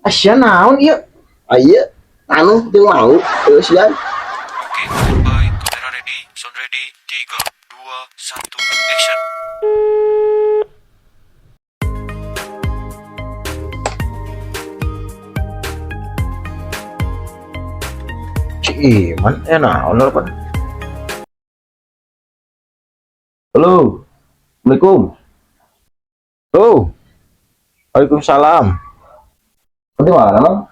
Asya naon ieu? Ayo, anu teu mau sian. Oke, standby, kamera ready, sound ready, 3, 2, 1, action. Cik Iman, naon pan? Halo, assalamualaikum. Oh, Waalaikumsalam. Di mana mang?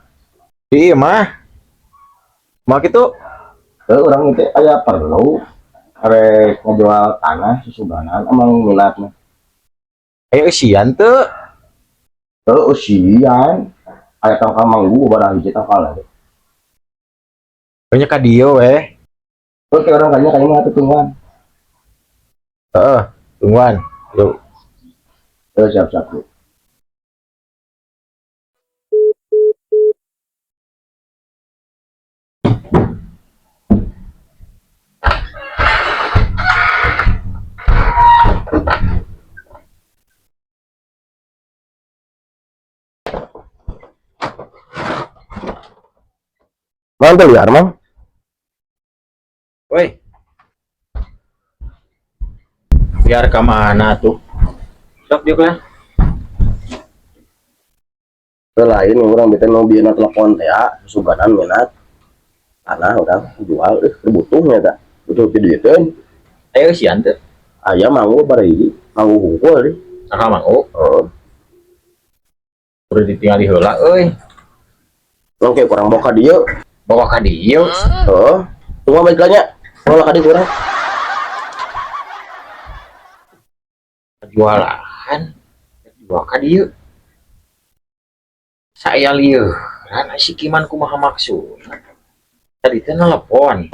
Iya mah itu Orang itu aya perlu arek ngejual tanah susuganan emang minatnya. ayo isian tuh. Usian aya tangkal manggu barang hiji tangkal lagi. Banyak kadio weh. Oke orang kayaknya mah tungguan. Heeh, tungguan. Yuk. Siap-siap. Mantul ya, Mang. Woi, biar ke mana tuh? Sok dia kan. Lain orang beten mau biar telepon teh susuganan minat. Tanah orang jual butuhnya tak. Butuh piduiteun. Ayo isian tuh. Aya manggu bari hiji, manggu hungkul deui. Saka mau. Heeh. Udah ditinggal heula euy. Oke, kurang boka dia. Bawa ka dieu. Tunggu baiknya. Kalau kadi kurang. Jualan. Jual ka dieu. Saya lieu. Kan si Kiman kumaha maksud. Tadi teh nelpon.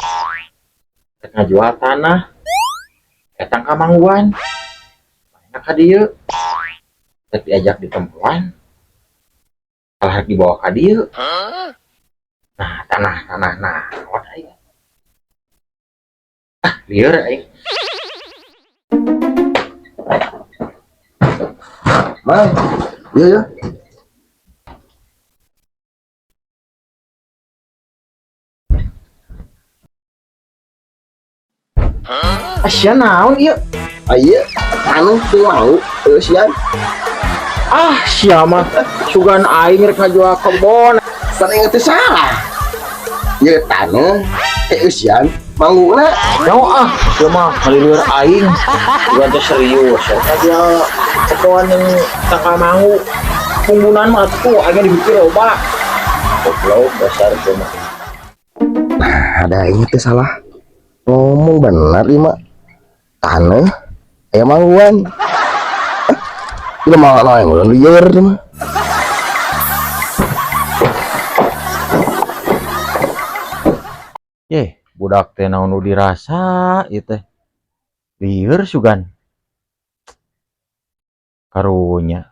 Tengah jual tanah. Datang ka mangguan. Enak ka dieu. Teh diajak ditemuan. Kalah dibawa ka dieu. Nah, tanah. Nah, what aing. Lieur aing. Mang. Iya. Asya naon ieu? Ayo, anu teu mau sian. Siapa sugan aing rek ngajual kebon. Paling itu salah. Ya tanah sian mangguna. Ieu mah ngalieur aing. Bukan teh serius. Eta dia ketuan yang taka mau. Penggunaan mah tuh aing dipikir loba. Goblok dasar teh mah. Ada ini teh salah. Ngomong benar lima. Tanah aya mangguan. Itu mah yang udah liar mah. Budak teh naon nu dirasa ieu teh. Lieur sugan. Karunya.